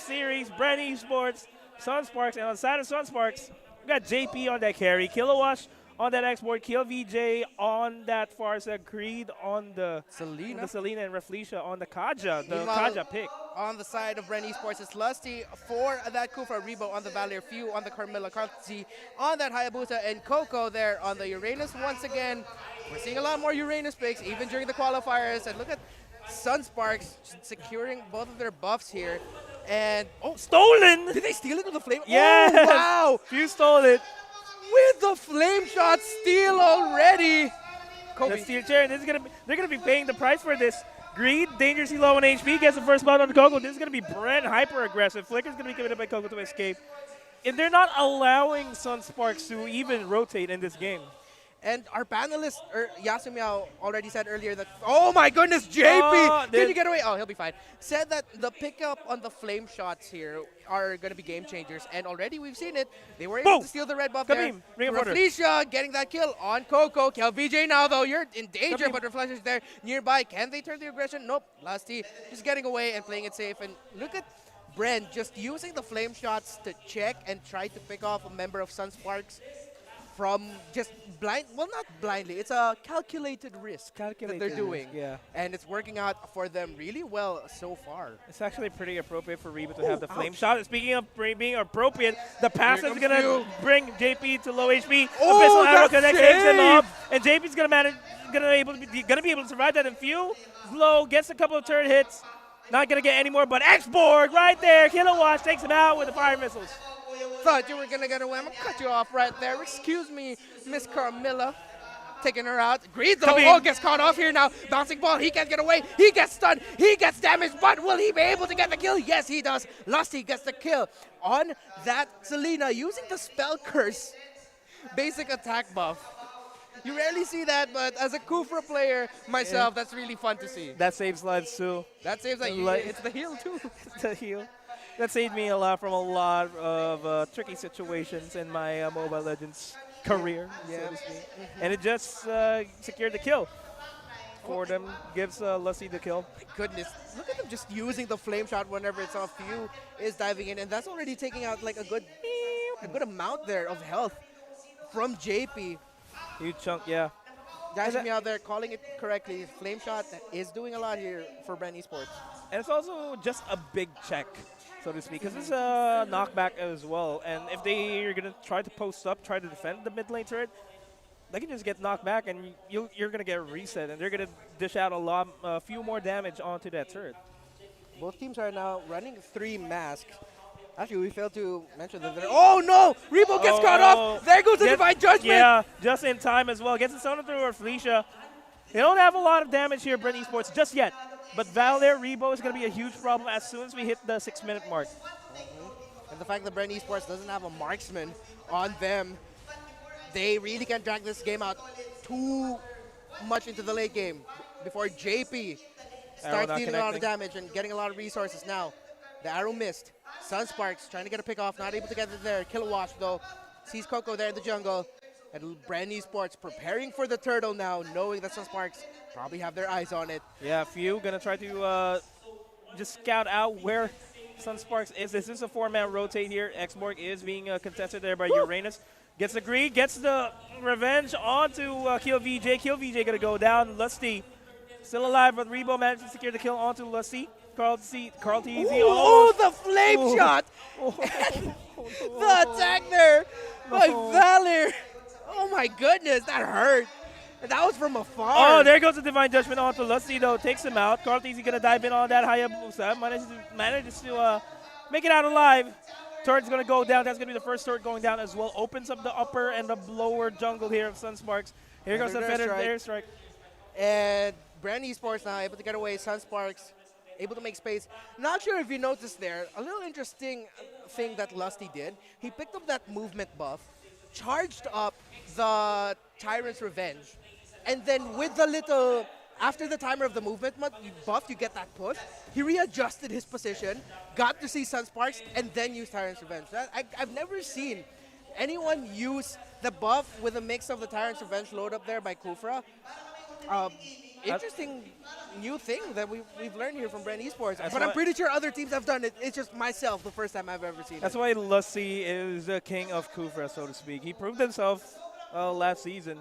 series, BREN ESPORTS, SUNSPARKS, and on the side of SUNSPARKS, we got JP on that carry, Kilowash on that export, Kill VJ on that far side, Creed on the Selena, and Reflecia on the Kaja, Kaja pick. On the side of BREN Esports, it's Lusty for that Kufra, Rebo on the Valier, Few on the Carmilla, Kartzi on that Hayabusa, and Coco there on the Uranus once again. We're seeing a lot more Uranus picks, even during the qualifiers. And look at SUNSPARKS securing both of their buffs here. And, oh, stolen! Did they steal it with the flame? Yes! Oh, wow! Few stole it. With the flame shot steal already. Kobe. The steal chair, they're gonna be paying the price for this. Greed, dangerously low on HP, gets the first blood on Coco. This is gonna be BREN hyper aggressive. Flicker's gonna be given up by Coco to escape. And they're not allowing SUNSPARKS to even rotate in this game. And our panelist, Yasumiao, already said earlier that, oh my goodness, JP, can you get away? Oh, he'll be fine. Said that the pickup on the flame shots here are going to be game changers. And already we've seen it. They were able to steal the red buff there. Reflecia getting that kill on Coco. Kill VJ now, though. You're in danger, but Reflecia's there nearby. Can they turn the aggression? Nope. Lusty just getting away and playing it safe. And look at BREN just using the flame shots to check and try to pick off a member of SUNSPARKS from just well, not blindly. It's a calculated risk that they're doing. Yeah. And it's working out for them really well so far. It's actually pretty appropriate for Reba to have the flame shot. Speaking of being appropriate, the pass is going to bring JP to low HP. Oh, Abyssal Arrow connects him up. And JP's going to be able to survive that. And Few, low, gets a couple of turret hits. Not going to get any more, but X-Borg right there. Kilowatt takes him out with the fire missiles. Thought you were going to get away. I'm going to cut you off right there. Excuse me, Miss Carmilla. Taking her out. Greed, though, gets caught off here now. Bouncing ball. He can't get away. He gets stunned. He gets damaged, but will he be able to get the kill? Yes, he does. Lusty gets the kill on that Selena using the spell curse. Basic attack buff. You rarely see that, but as a Kufra player myself, that's really fun to see. That saves lives, too. That saves lives. It's the heal, too. It's the heal. That saved me a lot from a lot of tricky situations in my Mobile Legends career, so to speak. And it just secured the kill for them, gives Lusty the kill. My goodness, look at them just using the flame shot whenever it's off. Few is diving in, and that's already taking out like a good amount there of health from JP. Huge chunk, yeah. Dashing me out there, calling it correctly. Flame shot is doing a lot here for BREN Esports. And it's also just a big check, so to speak, because it's a knockback as well. And if they are going to try to post up, try to defend the mid lane turret, they can just get knocked back, and you're going to get reset, and they're going to dish out a few more damage onto that turret. Both teams are now running 3 masks. Actually, we failed to mention that they're... Oh, no! Rebo gets caught off! There goes the Divine Judgment! Yeah, just in time as well. Gets it sounded through Reflecia. They don't have a lot of damage here, BREN Esports, just yet. But Valier, Rebo is going to be a huge problem as soon as we hit the 6-minute mark. And the fact that BREN Esports doesn't have a marksman on them, they really can drag this game out too much into the late game before JP starts dealing a lot of damage and getting a lot of resources now. The arrow missed. SUNSPARKS trying to get a pick off, not able to get it there. Kilowatt, though, sees Coco there in the jungle. And BREN Esports preparing for the turtle now, knowing that SUNSPARKS probably have their eyes on it. Yeah, Few gonna try to just scout out where SUNSPARKS is. This is a 4-man rotate here. X-Borg is being contested there by Uranus. Gets the greed, gets the revenge onto Kill VJ. Kill VJ gonna go down. Lusty still alive, but Rebo managed to secure the kill onto Lusty. Carl T. Oh, the flame shot! The attack there by Valier. Oh my goodness, that hurt. And that was from afar. Oh, there goes the Divine Judgment onto Lusty, though. Takes him out. Carl T. gonna dive in on that Hayabusa. Manages to make it out alive. Turret's gonna go down. That's gonna be the first turret going down as well. Opens up the upper and the lower jungle here of SUNSPARKS. Here goes the Feather Airstrike. And BREN Esports now able to get away. SUNSPARKS able to make space. Not sure if you noticed there, a little interesting thing that Lusty did. He picked up that movement buff, charged up the Tyrant's Revenge, and then with the little, after the timer of the movement buff, you get that push. He readjusted his position, got to see SUNSPARKS, and then used Tyrant's Revenge. I've never seen anyone use the buff with a mix of the Tyrant's Revenge load up there by Kufra. interesting new thing that we've learned here from BREN Esports. That's But I'm why- pretty sure other teams have done it. It's just myself, the first time I've ever seen That's it. why Lussi is the king of Kufra, so to speak. He proved himself last season.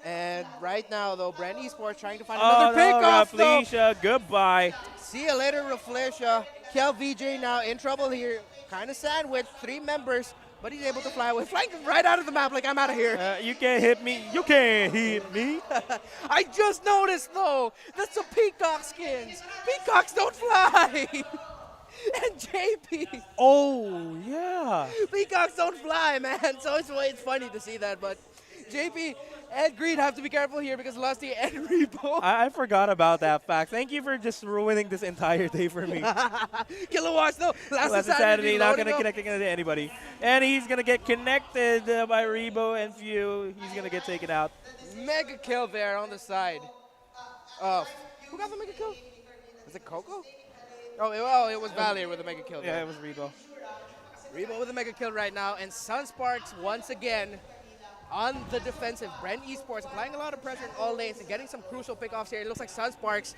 And right now, though, BREN Esports trying to find Oh another no, pick-off, though. Rafflesia, goodbye. See you later, Rafflesia. Kel VJ now in trouble here. Kind of sandwiched, 3 members, but he's able to fly away. Flying right out of the map like I'm out of here. You can't hit me. You can't hit me. I just noticed, though, that's some peacock skins. Peacocks don't fly. And JP. Oh, yeah. Peacocks don't fly, man. So it's funny to see that, but JP and Greed have to be careful here because Lusty and Repo. I forgot about that fact. Thank you for just ruining this entire day for me. Kilowatt, though. Last Saturday, not going to loading up. connect to anybody. And he's going to get connected by Rebo and Few. He's going to get taken out. Mega kill there on the side. Who got the mega kill? Was it Coco? Oh, it was Valier with the mega kill there. Yeah, it was Rebo. Rebo with a mega kill right now, and SUNSPARKS once again on the defensive. BREN Esports applying a lot of pressure in all lanes and getting some crucial pickoffs here. It looks like SUNSPARKS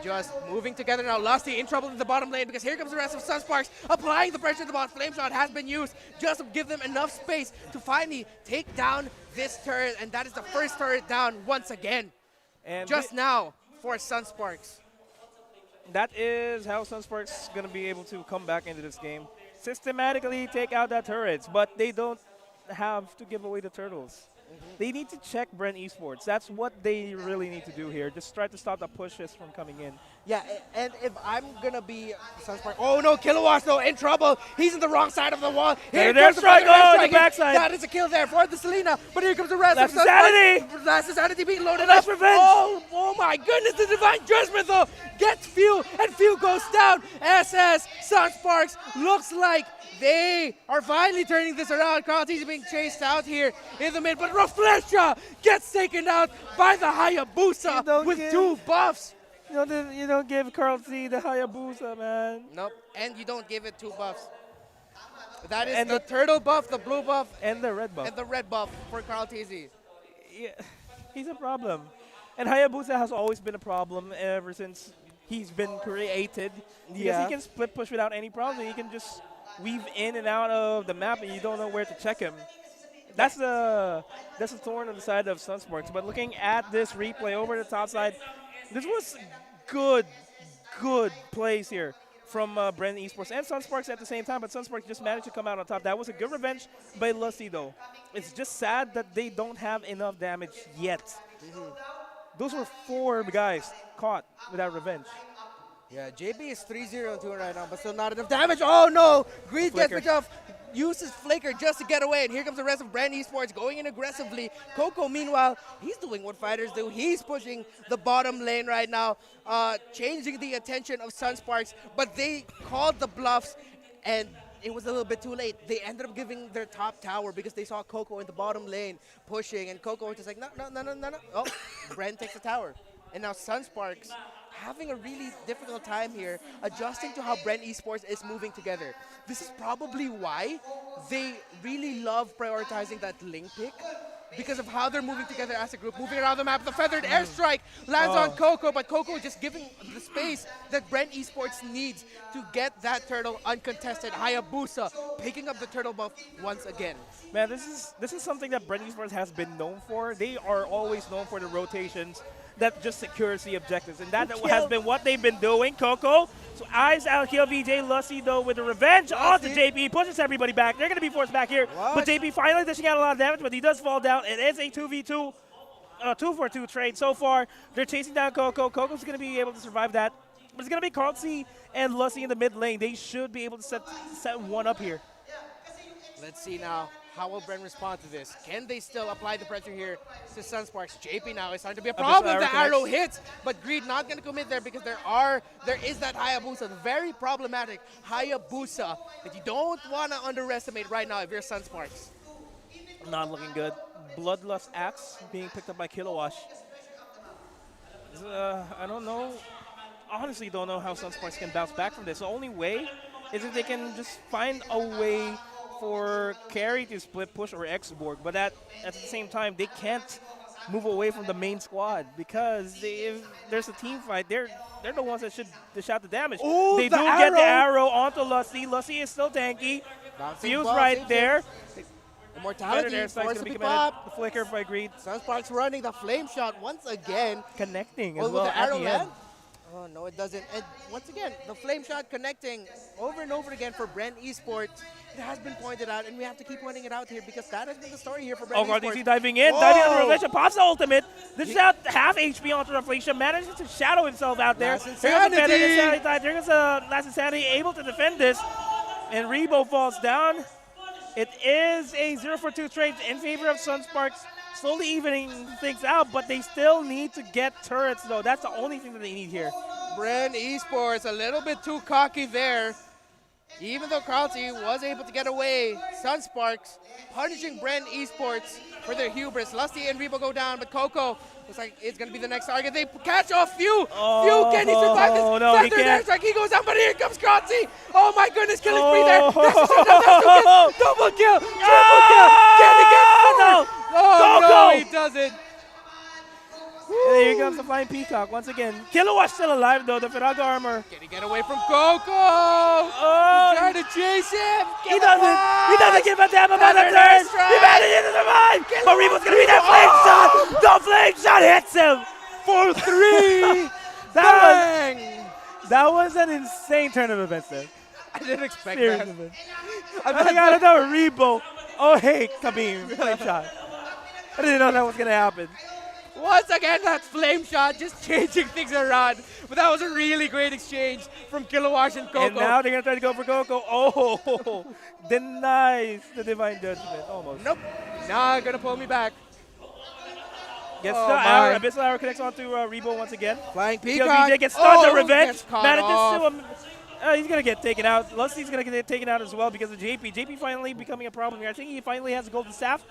just moving together now. Lusty in trouble in the bottom lane because here comes the rest of SUNSPARKS applying the pressure to the bot. Flame Shot has been used just to give them enough space to finally take down this turret, and that is the first turret down once again. And Just now for SUNSPARKS. that is how SUNSPARKS is going to be able to come back into this game. Systematically take out that turrets, but they don't have to give away the turtles. They need to check BREN Esports. That's what they really need to do here. Just try to stop the pushes from coming in. Yeah, and if I'm going to be SUNSPARKS. Oh no, Kilowatt though in trouble. He's in the wrong side of the wall. Here There's comes strike. red Oh, strike. the backside. That is a kill there for the Selena. But here comes the rest Last of SUNSPARKS. Insanity. Last Insanity being loaded Last up. Revenge. Oh my goodness, the Divine Judgment though gets Few, and Few goes down. SS SUNSPARKS looks like they are finally turning this around. Carl's being chased out here in the mid, but Rafflesia gets taken out by the Hayabusa with 2 buffs. You don't give Carl Z the Hayabusa, man. Nope, and you don't give it 2 buffs. That is And the turtle buff, the blue buff, And the red buff. and the red buff for Carl TZ. Yeah, he's a problem. And Hayabusa has always been a problem ever since he's been created. Because Yeah. he can split push without any problem. He can just weave in and out of the map, and you don't know where to check him. That's a thorn on the side of SUNSPARKS. But looking at this replay over the top side, this was good plays here from BREN Esports and SUNSPARKS at the same time. But SUNSPARKS just managed to come out on top. That was a good revenge by Lusty, though. It's just sad that they don't have enough damage yet. Those were 4 guys caught without revenge. Yeah, JB is 3-0-2 right now, but still not enough damage. Oh no! Greed gets Flicker. picked off, uses Flicker just to get away, and here comes the rest of BREN Esports going in aggressively. Coco, meanwhile, he's doing what fighters do. He's pushing the bottom lane right now, changing the attention of SUNSPARKS, but they called the bluffs, and it was a little bit too late. They ended up giving their top tower because they saw Coco in the bottom lane pushing, and Coco was just like, no. Oh, BREN takes the tower. And now SUNSPARKS having a really difficult time here adjusting to how BREN Esports is moving together. This is probably why they really love prioritizing that link pick, because of how they're moving together as a group, moving around the map. The feathered airstrike lands on Coco, but Coco just giving the space that BREN Esports needs to get that turtle uncontested. Hayabusa picking up the turtle buff once again. Man, this is something that BREN Esports has been known for. They are always known for the rotations that just secures the objectives, and that has been what they've been doing. Coco, so eyes out here. VJ Lusty though with the revenge onto JP, pushes everybody back. They're going to be forced back here, but JP finally dishing out a lot of damage, but he does fall down. It is a 2v2, 2-for-2 trade so far. They're chasing down Coco. Coco's going to be able to survive that, but it's going to be Carl C and Lusty in the mid lane. They should be able to set one up here. Let's see now. How will BREN respond to this? Can they still apply the pressure here to SUNSPARKS? JP now is starting to be a problem. The arrow hits, but Greed not going to commit there because there is that Hayabusa, the very problematic Hayabusa that you don't want to underestimate right now if you're SUNSPARKS. Not looking good. Bloodlust Axe being picked up by Kilowatt. I don't know. Honestly, don't know how SUNSPARKS can bounce back from this. The only way is if they can just find a way for carry to split push or X-Borg, but at the same time, they can't move away from the main squad because if there's a team fight, they're the ones that should dish out the damage. Ooh, They the do get the arrow. arrow onto Lusty. Lusty is still tanky. Bouncing Fuse ball, right saves there. it. Better Immortality air strike's forced gonna to be be committed. popped. The flicker by Greed. SUNSPARKS running the flame shot once again. Connecting Oh, as will well the at arrow the end. land? Oh, no, it doesn't. And once again, the flame shot connecting over and over again for BREN Esports. It has been pointed out, and we have to keep pointing it out here because that has been the story here for BREN Oh, Esports. RDC diving in, Whoa! diving on the Revenge, pops the ultimate. This is out half HP onto Reflection, manages to shadow himself out there. Last Here goes the Feather, Insanity. Insanity dive. Here goes the Last Insanity, able to defend this. And Rebo falls down. It is a 0-for-2 trade in favor of SUNSPARKS, slowly evening things out, but they still need to get turrets, though. That's the only thing that they need here. BREN Esports a little bit too cocky there. Even though Carlty was able to get away, SUNSPARKS punishing BREN Esports for their hubris. Lusty and Rebo go down, but Coco looks like it's going to be the next target. They catch off Few. Few, can he survive this? No, he Feather can't. airstrike, he goes down, but here comes Carlty. Oh my goodness, killing spree there. That's a shutdown, that's 2 kills. Double kill, triple kill. Can he get 4? No. Oh Go, no, go. he doesn't. And there comes the Flying Peacock once again. Kilowatt still alive, though. The Firaga armor. Can he get away from Coco? Oh, Trying to chase him. he doesn't give a damn about the Feather turn. airstrike. He manages to survive. But Rebo's going to be that flame shot. The flame shot hits him. For 3. That Bang! that was an insane turn of events there. I didn't expect Seriously. that. I got another Rebo. Oh, hey, Kabim. Flame shot. I didn't know that was going to happen. Once again, that flame shot just changing things around. But that was a really great exchange from Kilowatt and Coco. And now they're going to try to go for Coco. Oh, denies the Divine Judgment almost. Nope. Not gonna pull me back. Gets Oh the my. arrow. Abyssal arrow connects onto Rebo once again. Flying PLBJ Peacock. gets stunned. The Revenge gets caught manages off. to. He's going to get taken out. Lusty's going to get taken out as well because of JP. JP finally becoming a problem here. I think he finally has a golden staff.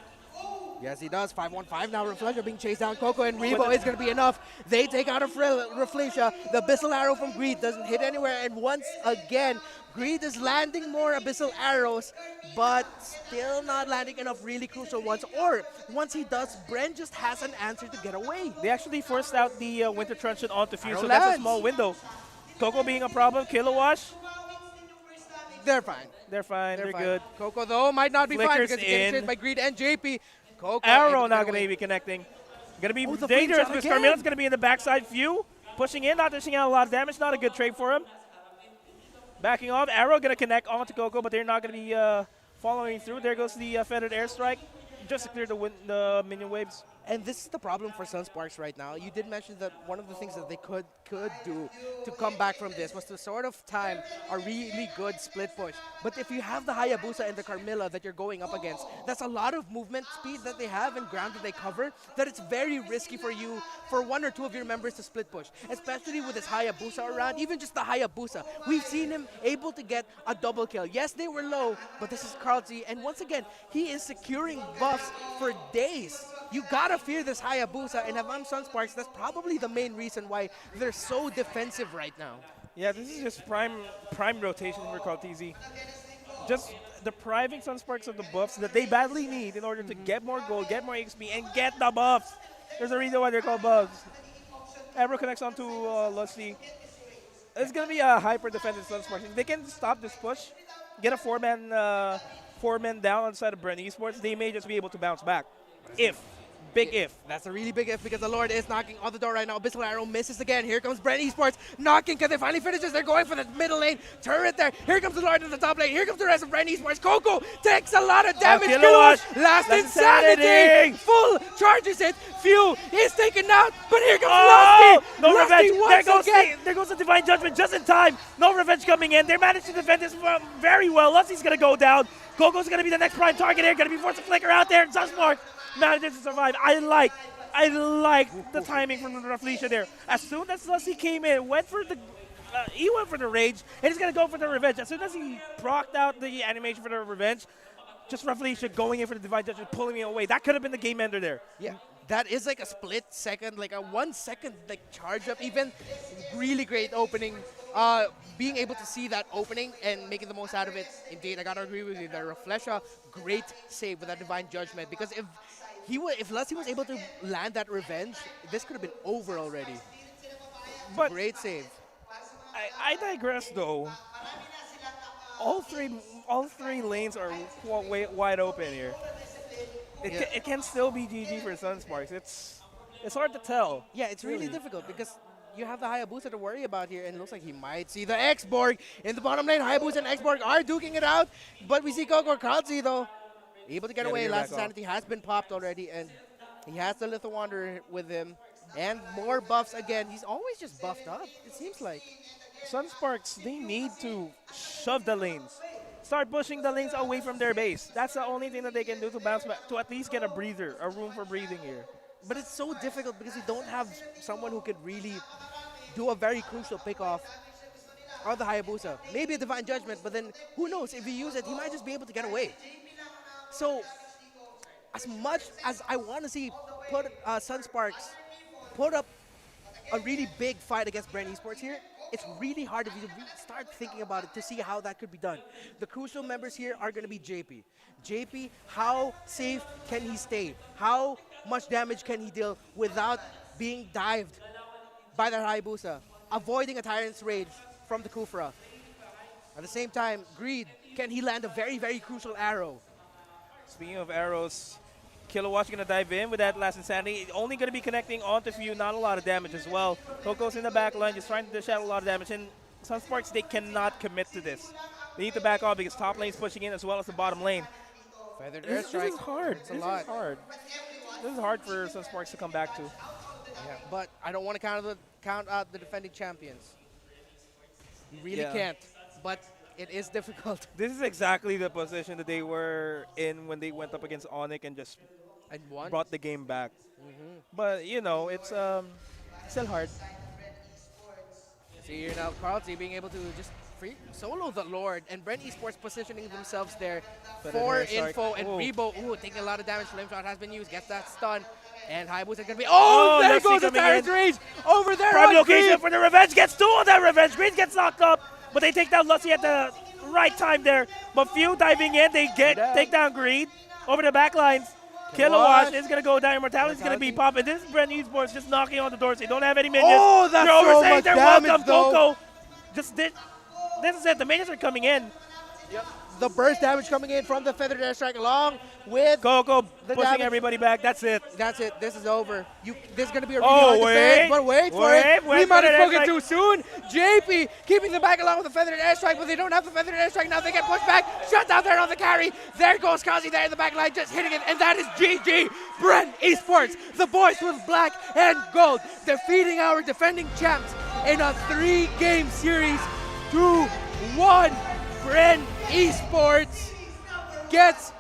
Yes, he does. 5-1-5 now. Reflection being chased down. Coco and Rebo is going to be enough. They take out Reflection. The Abyssal Arrow from Greed doesn't hit anywhere. And once again, Greed is landing more Abyssal Arrows, but still not landing enough really crucial ones. Or once he does, BREN just has an answer to get away. They actually forced out the Winter Truncheon onto Fuse, Arrow so that's a lands. small window. Coco being a problem. Kilowatt, They're fine. they're fine. They're fine. good. Coco, though, might not be fine Flickers because he's getting in. chased by Greed and JP. Coco Arrow able to not get going away. to be connecting. Going to be Oh, the flame dangerous shot because again. Carmilla's going to be in the backside. Few pushing in, not dishing out a lot of damage. Not a good trade for him. Backing off. Arrow going to connect onto Coco, but they're not going to be following through. There goes the feathered airstrike just to clear the minion waves. And this is the problem for SUNSPARKS right now. You did mention that one of the things that they could do to come back from this was to sort of time a really good split push. But if you have the Hayabusa and the Carmilla that you're going up against, that's a lot of movement speed that they have and ground that they cover that it's very risky for you, for 1 or 2 of your members to split push, especially with this Hayabusa around, even just the Hayabusa. We've seen him able to get a double kill. Yes, they were low, but this is Carlty, and once again, he is securing buffs for days. You gotta fear this Hayabusa, and if I'm SUNSPARKS, that's probably the main reason why they're so defensive right now. Yeah, this is just prime rotation for Cartesi. Just depriving SUNSPARKS of the buffs that they badly need in order to get more gold, get more XP, and get the buffs. There's a reason why they're called buffs. Arrow connects onto Lusty. It's going to be a hyper-defensive SUNSPARKS. If they can stop this push, get a four-man down on the side of BREN Esports, they may just be able to bounce back. Big if. That's a really big if because the Lord is knocking on the door right now. Abyssal Arrow misses again. Here comes BREN Esports knocking because they finally finishes. They're going for the middle lane. Turret there. Here comes the Lord in the top lane. Here comes the rest of BREN Esports. Coco takes a lot of damage. Kilowatt. Last That's Insanity. insanity. Full charges it. Few is taken out. But here comes Oh! Lusty. No Lusty revenge. once again. There goes the Divine Judgment just in time. No revenge coming in. They managed to defend this very well. Lusty's going to go down. Coco's going to be the next prime target here. Going to be forced to flicker out there. And SUNSPARKS manages to survive. I like the timing from Reflection there. As soon as Lusty came in, went for the rage, and he's going to go for the revenge. As soon as he procced out the animation for the revenge, just Reflection going in for the Divine Judgment, pulling me away. That could have been the game ender there. Yeah, that is like a split second, like a 1 second like charge up even. Really great opening. Being able to see that opening and making the most out of it. Indeed, I gotta agree with you. The Reflection, great save with that Divine Judgment because if if Lusty was able to land that revenge, this could have been over already. But Great save. I digress though. All three all three lanes are wide open here. It can still be GG for SUNSPARKS. It's hard to tell. Yeah, it's really difficult because you have the Hayabusa to worry about here, and it looks like he might see the X-Borg in the bottom lane. Hayabusa and X-Borg are duking it out, but we see Coco Kralzi, though, able to get away. Last Insanity has been popped already, and he has the Little Wanderer with him. And more buffs again. He's always just buffed up, it seems like. SUNSPARKS, they need to shove the lanes. Start pushing the lanes away from their base. That's the only thing that they can do to bounce back, to at least get a breather, a room for breathing here. But it's so difficult because you don't have someone who could really do a very crucial pickoff on the Hayabusa. Maybe a Divine Judgment, but then who knows? If he uses it, he might just be able to get away. So, as much as I want to see SUNSPARKS put up a really big fight against BREN Esports here, it's really hard if you start thinking about it to see how that could be done. The crucial members here are going to be JP. JP, how safe can he stay? How much damage can he deal without being dived by the Hayabusa, avoiding a Tyrant's Rage from the Kufra? At the same time, Greed, can he land a very, very crucial arrow? Speaking of arrows, Kilowatt's going to dive in with that last Insanity. Only going to be connecting onto Few, not a lot of damage as well. Coco's in the back line, just trying to dish out a lot of damage. And SUNSPARKS, they cannot commit to this. They need to back off because top lane's pushing in as well as the bottom lane. Feathered This is hard. It's a lot. This is hard for SUNSPARKS to come back to. Yeah, but I don't want to count out the defending champions. You really can't. But it is difficult. This is exactly the position that they were in when they went up against Onyx and just brought the game back. But, you know, it's still hard. See here now, Kralzi being able to just solo the Lord, and BREN Esports positioning themselves there for info, and Rebo, taking a lot of damage. Flame Shot has been used, gets that stun, and Hayabusa is going to be, there goes the Tyrant's Rage over there. Prime location for the Revenge, gets two on that Revenge. Green gets knocked up, but they take down Lusty at the right time there. But Few diving in, they take down Greed over the back lines. Kilowatt is going to go down. Immortality is going to be popping. This is BREN Esports just knocking on the doors. They don't have any minions. Oh, that's so much damage, Coco. This is it. The minions are coming in. Yep. The burst damage coming in from the Feathered Airstrike along with Coco pushing everybody back. That's it. That's it. This is over. This is going to be a really hard defense, but wait for it. We might have spoken too soon. JP keeping them back along with the Feathered Airstrike, but they don't have the Feathered Airstrike now. They get pushed back. Shut down there on the carry. There goes Kazi there in the back line, just hitting it, and that is GG. BREN Esports, the boys with black and gold, defeating our defending champs in a 3-game series. 2-1. BREN Esports gets